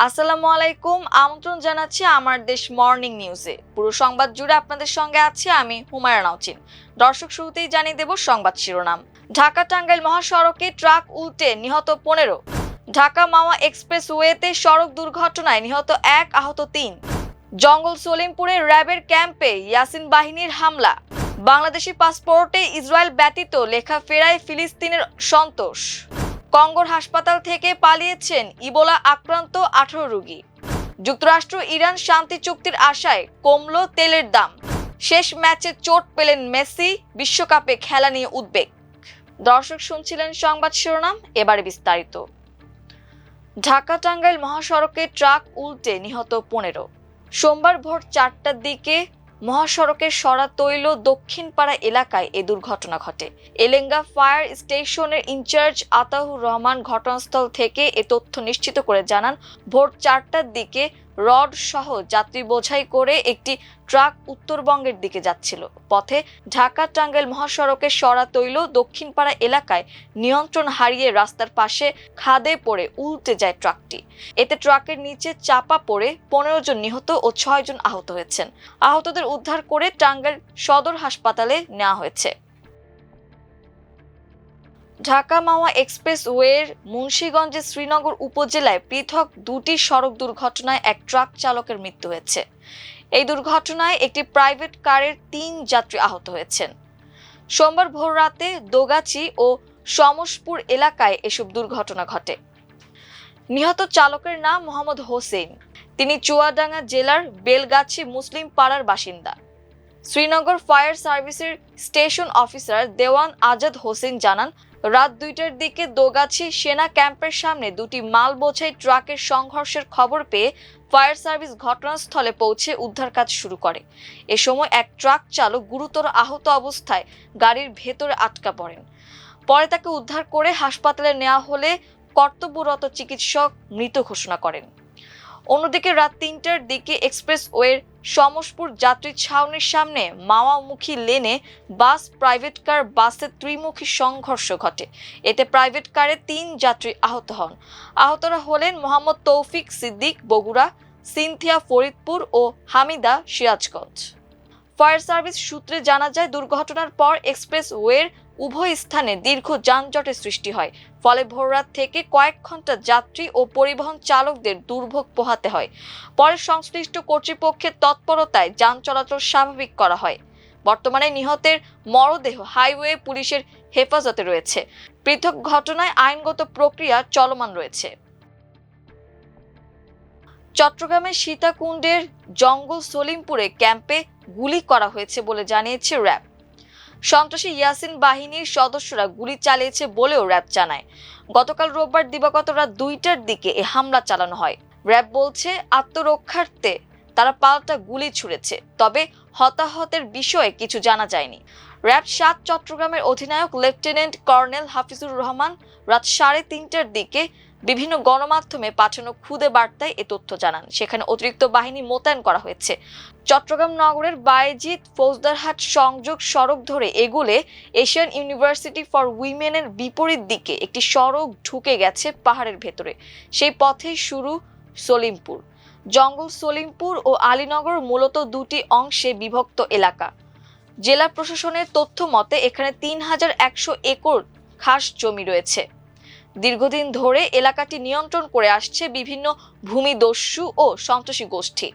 আসসালামু আলাইকুম। আমন্ত্রণ জানাচ্ছি আমার দেশ মর্নিং নিউজে। পুরো সংবাদ জুড়ে আপনাদের সঙ্গে আছি আমি হুমায়রা নাওচিন। দর্শক, শুরুতেই জানিয়ে দেব সংবাদ শিরোনাম। ঢাকা টাঙ্গাইল মহাসড়কে ট্রাক উল্টে নিহত 15। ঢাকা মাওয়া এক্সপ্রেসওয়েতে সড়ক দুর্ঘটনায় নিহত 1, আহত 3। জঙ্গল সলিমপুরে র্যাবের ক্যাম্পে ইয়াসিন বাহিনীর হামলা। বাংলাদেশি পাসপোর্টে ইসরায়েল ব্যতীত লেখা ফেরায় ফিলিস্তিনের সন্তোষ। কঙ্গোর হাসপাতাল থেকে পালিয়েছেন ইবোলা আক্রান্ত 18 রোগী। যুক্তরাষ্ট্র ইরান শান্তি চুক্তির আশায় কমল তেলের দাম। শেষ ম্যাচে চোট পেলেন মেসি, বিশ্বকাপে খেলা নিয়ে উদ্বেগ। দর্শক, শুনছিলেন সংবাদ শিরোনাম, এবারে বিস্তারিত। ঢাকা টাঙ্গাইল মহাসড়কে ট্রাক উল্টে নিহত 15। সোমবার ভোর 4টার দিকে মহাসড়কের সরাতৈল দক্ষিণপাড়া এলাকায় এ দুর্ঘটনা ঘটে। এলেঙ্গা ফায়ার স্টেশনের ইনচার্জ আতাউর রহমান ঘটনাস্থল থেকে এ তথ্য নিশ্চিত করে জানান, ভোর 4টার দিকে রড সহ যাত্রী বোঝাই করে একটি ট্রাক উত্তরবঙ্গের দিকে যাচ্ছিল। পথে ঢাকা টাঙ্গাইল মহাসড়কের সরাতৈল দক্ষিণপাড়া এলাকায় নিয়ন্ত্রণ হারিয়ে রাস্তার পাশে খাদে পড়ে উল্টে যায় ট্রাকটি। এতে ট্রাকের নিচে চাপা পড়ে 15 জন নিহত ও 6 জন আহত হয়েছেন। আহতদের উদ্ধার করে টাঙ্গাইল সদর হাসপাতালে নেওয়া হয়েছে। ঢাকা মাওয়া এক্সপ্রেসওয়ের মুন্সিগঞ্জের শ্রীনগর উপজেলায় পৃথক দুটি সড়ক দুর্ঘটনায় এক ট্রাক চালকের মৃত্যু হয়েছে। এই দুর্ঘটনায় একটি প্রাইভেট কারের 3 যাত্রী আহত হয়েছেন। সোমবার ভোর রাতে দোগাচি ও সমসপুর এলাকায় এসব দুর্ঘটনা ঘটে। নিহত চালকের নাম মোহাম্মদ হোসেন। তিনি চুয়াডাঙ্গা জেলার বেলগাছি মুসলিম পাড়ার বাসিন্দা। শ্রীনগর ফায়ার সার্ভিসের স্টেশন অফিসার দেওয়ান আজাদ হোসেন জানান, রাত 2টার দিকে দোগাছি সেনা ক্যাম্পের সামনে দুটি মাল বোঝাই ট্রাকের সংঘর্ষের খবর পেয়ে ফায়ার সার্ভিস ঘটনাস্থলে পৌঁছে উদ্ধার কাজ শুরু করে। এ সময় এক ট্রাক চালক গুরুতর আহত অবস্থায় গাড়ির ভেতরে আটকা পড়েন। পরে তাকে উদ্ধার করে হাসপাতালে নেওয়া হলে কর্তব্যরত চিকিৎসক মৃত ঘোষণা করেন। অন্যদিকে রাত 3টার দিকে এক্সপ্রেসওয়ের সমসপুর যাত্রী ছাউনির সামনে মাওয়ামুখী লেনে বাস প্রাইভেট কার বাসের ত্রিমুখী সংঘর্ষ ঘটে। এতে প্রাইভেট কারে 3 যাত্রী আহত হন। আহতরা হলেন মোহাম্মদ তৌফিক সিদ্দিক বগুড়া, সিনথিয়া ফরিদপুর ও হামিদা সিরাজগঞ্জ। ফায়ার সার্ভিস সূত্রে জানা যায়, দুর্ঘটনার পর এক্সপ্রেসওয়ের উভয় স্থানে দীর্ঘ যানজটের সৃষ্টি হয়। ফলে ভোররাত থেকে কয়েক ঘন্টা যাত্রী ও পরিবহন চালকদের দুর্ভোগ পোহাতে হয়। পরে সংশ্লিষ্ট কর্তৃপক্ষের তৎপরতায় যান চলাচল স্বাভাবিক করা হয়। বর্তমানে নিহতের মরদেহ হাইওয়ে পুলিশের হেফাজতে রয়েছে। পৃথক ঘটনায় আইনগত প্রক্রিয়া চলমান রয়েছে। চট্টগ্রামের সীতাকুণ্ডের জঙ্গল সলিমপুরে ক্যাম্পে গুলি করা হয়েছে বলে জানিয়েছে র্যাব। সন্ত্রাসী ইয়াসিন বাহিনীর সদস্যরা গুলি চালিয়েছে বলেও র্যাব জানায়। গতকাল রোববার দিবাগত রাত 2টার দিকে এ হামলা চালানো হয়। র্যাব বলছে, আত্মরক্ষার্থে তারা পাল্টা গুলি ছুড়েছে, তবে হতাহতের বিষয়ে কিছু জানা যায়নি। র্যাব 7 চট্টগ্রামের অধিনায়ক লেফটেন্যান্ট কর্নেল হাফিজুর রহমান রাত 3:30টার দিকে বিভিন্ন গণমাধ্যমে পাঠানো খুদে বার্তায় এ তথ্য জানান। সেখানে অতিরিক্ত বাহিনী মোতায়েন করা হয়েছে। চট্টগ্রাম নগরের বায়েজিদ ফৌজদারহাট সংযোগ সড়ক ধরে এগুলে এশিয়ান ইউনিভার্সিটি ফর উইমেনের বিপরীত দিকে একটি সড়ক ঢুকে গেছে পাহাড়ের ভেতরে। সেই পথেই শুরু সলিমপুর। জঙ্গল সলিমপুর ও আলীনগর মূলত দুটি অংশে বিভক্ত এলাকা। জেলা প্রশাসনের তথ্য মতে এখানে 3100 একর খাস জমি রয়েছে। দীর্ঘদিন ধরে এলাকাটি নিয়ন্ত্রণ করে আসছে বিভিন্ন ভূমিদস্যু ও সন্ত্রাসী গোষ্ঠী।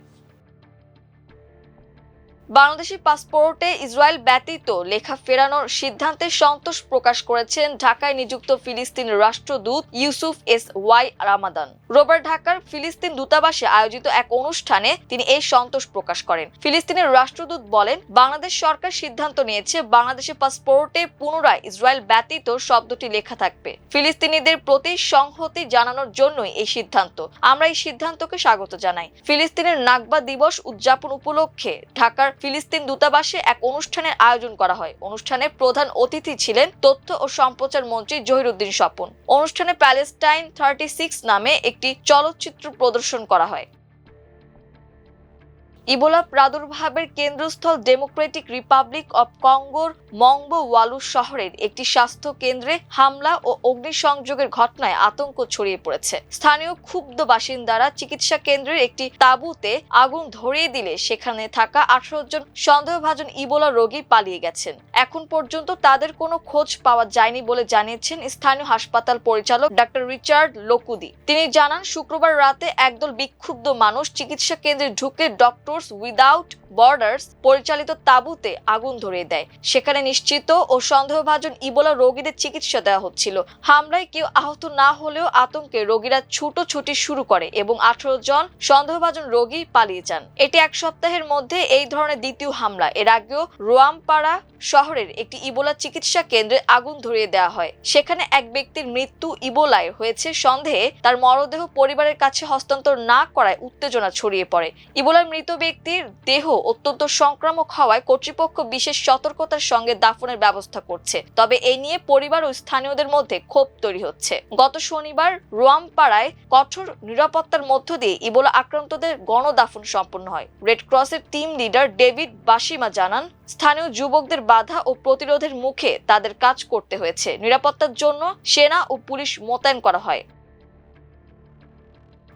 বাংলাদেশি পাসপোর্টে ইসরায়েল ব্যতীত লেখা ফেরানোর সিদ্ধান্তে সন্তোষ প্রকাশ করেছেন ঢাকায় নিযুক্ত ফিলিস্তিনের রাষ্ট্রদূত ইউসুফ এস ওয়াই রামাদান। রোববার ঢাকার ফিলিস্তিন দূতাবাসে আয়োজিত এক অনুষ্ঠানে তিনি এই সন্তোষ প্রকাশ করেন। ফিলিস্তিনের রাষ্ট্রদূত বলেন, বাংলাদেশ সরকার সিদ্ধান্ত নিয়েছে বাংলাদেশি পাসপোর্টে পুনরায় ইসরায়েল ব্যতীত শব্দটি লেখা থাকবে। ফিলিস্তিনিদের প্রতি সংহতি জানানোর জন্যই এই সিদ্ধান্ত। আমরা এই সিদ্ধান্তকে স্বাগত জানাই। ফিলিস্তিনের নাকবা দিবস উদযাপন উপলক্ষে ঢাকার ফিলিস্তিন দূতাবাসে এক অনুষ্ঠানের আয়োজন করা হয়। অনুষ্ঠানে প্রধান অতিথি ছিলেন তথ্য ও সম্প্রচার মন্ত্রী জহিরুদ্দিন স্বপন। অনুষ্ঠানে প্যালেস্টাইন 36 নামে একটি চলচ্চিত্র প্রদর্শন করা হয়। ইবোলা প্রাদুর্ভাবের কেন্দ্রস্থল ডেমোক্রেটিক রিপাবলিক অব কঙ্গোর মংবোওয়ালু শহরের একটি স্বাস্থ্য কেন্দ্রে হামলা ও অগ্নিসংযোগের ঘটনায় আতঙ্ক ছড়িয়ে পড়েছে। স্থানীয় ক্ষুব্ধ বাসিন্দারা চিকিৎসা কেন্দ্রের একটি তাঁবুতে আগুন ধরিয়ে দিলে সেখানে থাকা 18 জন সন্দেহভাজন ইবোলা রোগী পালিয়ে গেছেন। এখন পর্যন্ত তাদের কোনো খোঁজ পাওয়া যায়নি বলে জানিয়েছেন স্থানীয় হাসপাতাল পরিচালক ডাক্তার রিচার্ড লোকুদি। তিনি জানান, শুক্রবার রাতে একদল বিক্ষুব্ধ মানুষ চিকিৎসা কেন্দ্রে ঢুকে ডক্টরস উইদাউট বর্ডার্স পরিচালিত তাঁবুতে আগুন ধরিয়ে দেয়। সেখানে নিশ্চিত ও সন্দেহভাজন ইবোলা রোগীদের চিকিৎসা দেওয়া হচ্ছিল। হামলায় কেউ আহত না হলেও আতঙ্কে রোগীরা ছুটোছুটি শুরু করে এবং 18 জন সন্দেহভাজন রোগী পালিয়ে যান। এটি এক সপ্তাহের মধ্যে এই ধরনের দ্বিতীয় হামলা। এর আগেও রোয়ামপাড়া শহরের একটি ইবোলা চিকিৎসা কেন্দ্রে আগুন ধরিয়ে দেওয়া হয়। সেখানে এক ব্যক্তির মৃত্যু ইবোলায় হয়েছে সন্দেহে তার মরদেহ পরিবারের কাছে হস্তান্তর না করায় উত্তেজনা ছড়িয়ে পড়ে। ইবোলায় মৃত ব্যক্তির দেহ অত্যন্ত সংক্রামক হওয়ায় কর্তৃপক্ষ বিশেষ সতর্কতার সঙ্গে দাফনের ব্যবস্থা করছে। তবে এই নিয়ে পরিবার ও স্থানীয়দের মধ্যে ক্ষোভ তৈরি হচ্ছে। গত শনিবার রোয়ামপাড়ায় কঠোর নিরাপত্তার মধ্য দিয়ে ইবোলা আক্রান্তদের গণদাফন সম্পন্ন হয়। রেড ক্রসের টিম লিডার ডেভিড বাসিমা জানান, স্থানীয় যুবকদের বাধা ও প্রতিরোধের মুখে তাদের কাজ করতে হয়েছে। নিরাপত্তার জন্য সেনা ও পুলিশ মোতায়েন করা হয়।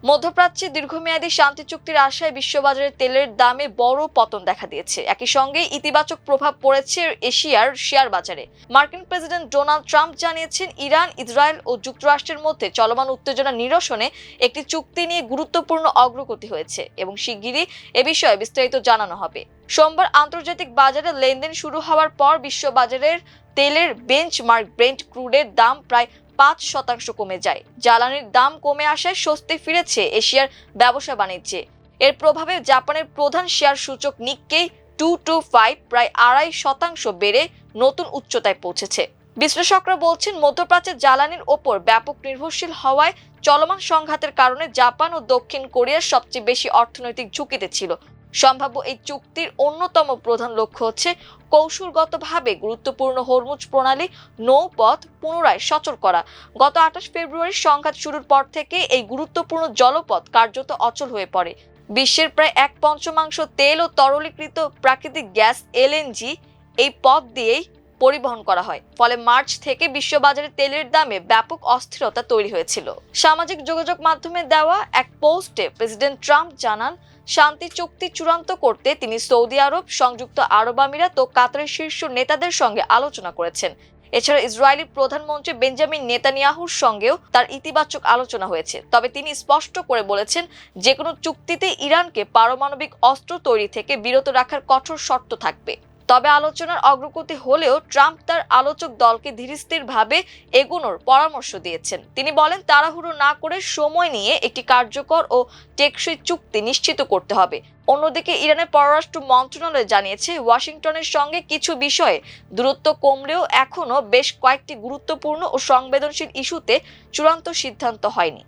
মধ্যপ্রাচ্যে দীর্ঘমেয়াদী শান্তি চুক্তির আশায় বিশ্ববাজারে তেলের দামে বড় পতন দেখা দিয়েছে। একই সঙ্গে ইতিবাচক প্রভাব পড়েছে এশিয়ার শেয়ার বাজারে। মার্কিন প্রেসিডেন্ট ডোনাল্ড ট্রাম্প জানিয়েছেন, ইরান, ইসরায়েল ও যুক্তরাষ্ট্রের মধ্যে চলমান উত্তেজনা নিরসনে একটি চুক্তি নিয়ে গুরুত্বপূর্ণ অগ্রগতি হয়েছে এবং শিগগিরই এ বিষয়ে বিস্তারিত জানানো হবে। সোমবার আন্তর্জাতিক বাজারে লেনদেন শুরু হওয়ার পর বিশ্ববাজারের তেলের বেঞ্চমার্ক ব্রেন্ট ক্রুডের দাম প্রায় 5% কমে যায়। জ্বালানির দাম কমে আসায় স্বস্তি ফিরেছে এশিয়ার ব্যবসা বাণিজ্যে। এর প্রভাবে জাপানের প্রধান শেয়ার সূচক নিক্কেই 225 প্রায় 2.5% বেড়ে নতুন উচ্চতায় পৌঁছেছে। বিশ্লেষকরা বলছেন, মধ্যপ্রাচ্যের জ্বালানির ওপর ব্যাপক নির্ভরশীল হওয়ায় চলমান সংঘাতের কারণে জাপান ও দক্ষিণ কোরিয়ার সবচেয়ে বেশি অর্থনৈতিক ঝুঁকিতে ছিল। সম্ভাব্য এই চুক্তির অন্যতম প্রধান লক্ষ্য হচ্ছে কৌশলগতভাবে গুরুত্বপূর্ণ হরমুজ প্রণালী নৌপথ পুনরায় সচল করা। গত 28 ফেব্রুয়ারি সংঘাত শুরুর পর থেকে এই গুরুত্বপূর্ণ জলপথ কার্যত অচল হয়ে পড়ে। বিশ্বের প্রায় 1/5 তেল ও তরলীকৃত প্রাকৃতিক গ্যাস এলএনজি এই পথ দিয়েই পরিবহন করা হয়। ফলে মার্চ থেকে বিশ্ববাজারে তেলের দামে ব্যাপক অস্থিরতা তৈরি হয়েছিল। সামাজিক যোগাযোগ মাধ্যমে দেওয়া এক পোস্টে প্রেসিডেন্ট ট্রাম্প জানান, শান্তি চুক্তি চূড়ান্ত করতে তিনি সৌদি আরব, সংযুক্ত আরব আমিরাত ও কাতারের শীর্ষ নেতাদের সঙ্গে আলোচনা করেছেন। এছাড়া ইসরায়েলি প্রধানমন্ত্রী বেঞ্জামিন নেতানিয়াহুর সঙ্গেও তার ইতিবাচক আলোচনা হয়েছে। তবে তিনি স্পষ্ট করে বলেছেন, যে কোনো চুক্তিতে ইরানকে পারমাণবিক অস্ত্র তৈরি থেকে বিরত রাখার কঠোর শর্ত থাকবে। তবে আলোচনার অগ্রগতি হলেও ট্রাম্প তার আলোচক দলকে ধীরস্থিরভাবে এগোনোর পরামর্শ দিয়েছেন। তিনি বলেন, তাড়াহুড়ো না করে সময় নিয়ে একটি কার্যকর ও টেকসই চুক্তি নিশ্চিত করতে হবে। অন্যদিকে ইরানের পররাষ্ট্র মন্ত্রণালয় জানিয়েছে, ওয়াশিংটনের সঙ্গে কিছু বিষয়ে দূরত্ব কমলেও এখনও বেশ কয়েকটি গুরুত্বপূর্ণ ও সংবেদনশীল ইস্যুতে চূড়ান্ত সিদ্ধান্ত হয়নি।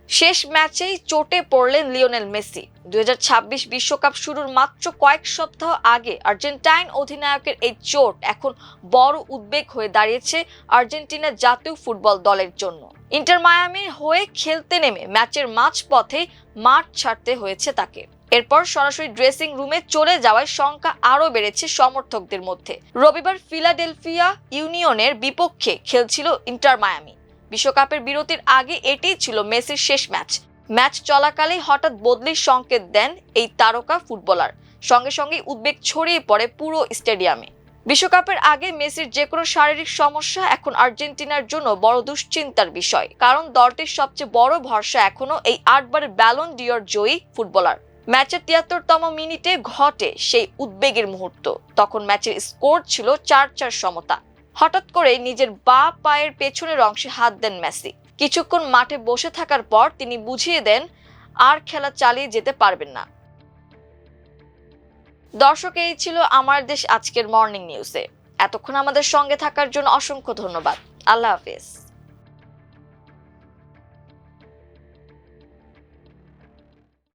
শেষ ম্যাচেই চোটে পড়লেন লিওনেল মেসি। 2026 বিশ্বকাপ শুরুর মাত্র কয়েক সপ্তাহ আগে আর্জেন্টাইন অধিনায়কের এই চোট এখন বড় উদ্বেগ হয়ে দাঁড়িয়েছে আর্জেন্টিনার জাতীয় ফুটবল দলের জন্য। ইন্টার মায়ামির হয়ে খেলতে নেমে ম্যাচের মাঝপথে মাঠ ছাড়তে হয়েছে তাকে। এরপর সরাসরি ড্রেসিং রুমে চলে যাওয়ার সংখ্যা আরও বেড়েছে সমর্থকদের মধ্যে। রবিবার ফিলাডেলফিয়া ইউনিয়নের বিপক্ষে খেলছিল ইন্টার মায়ামি। বিশ্বকাপের বিরতির আগে এটিই ছিল মেসির শেষ ম্যাচ চলাকালেই হঠাৎ বদলির সংকেত দেন এই তারকা ফুটবলার। সঙ্গে সঙ্গে উদ্বেগ ছড়িয়ে পড়ে পুরো স্টেডিয়ামে। বিশ্বকাপের আগে মেসির যে কোনো শারীরিক সমস্যা এখন আর্জেন্টিনার জন্য বড় দুশ্চিন্তার বিষয়, কারণ দলটির সবচেয়ে বড় ভরসা এখনো এই 8 বারের ব্যালন ডিওর জয়ী ফুটবলার। ম্যাচের 73তম মিনিটে ঘটে সেই উদ্বেগের মুহূর্ত। তখন ম্যাচের স্কোর ছিল 4-4 সমতা। হঠাৎ করে নিজের বাঁ পায়ের পেছনের অংশে হাত দেন মেসি। কিছুক্ষণ মাঠে বসে থাকার পর তিনি বুঝিয়ে দেন আর খেলা চালিয়ে যেতে পারবেন না। দর্শক, এই ছিল আমার দেশ আজকের মর্নিং নিউজে। এতক্ষণ আমাদের সঙ্গে থাকার জন্য অসংখ্য ধন্যবাদ। আল্লাহ হাফেজ।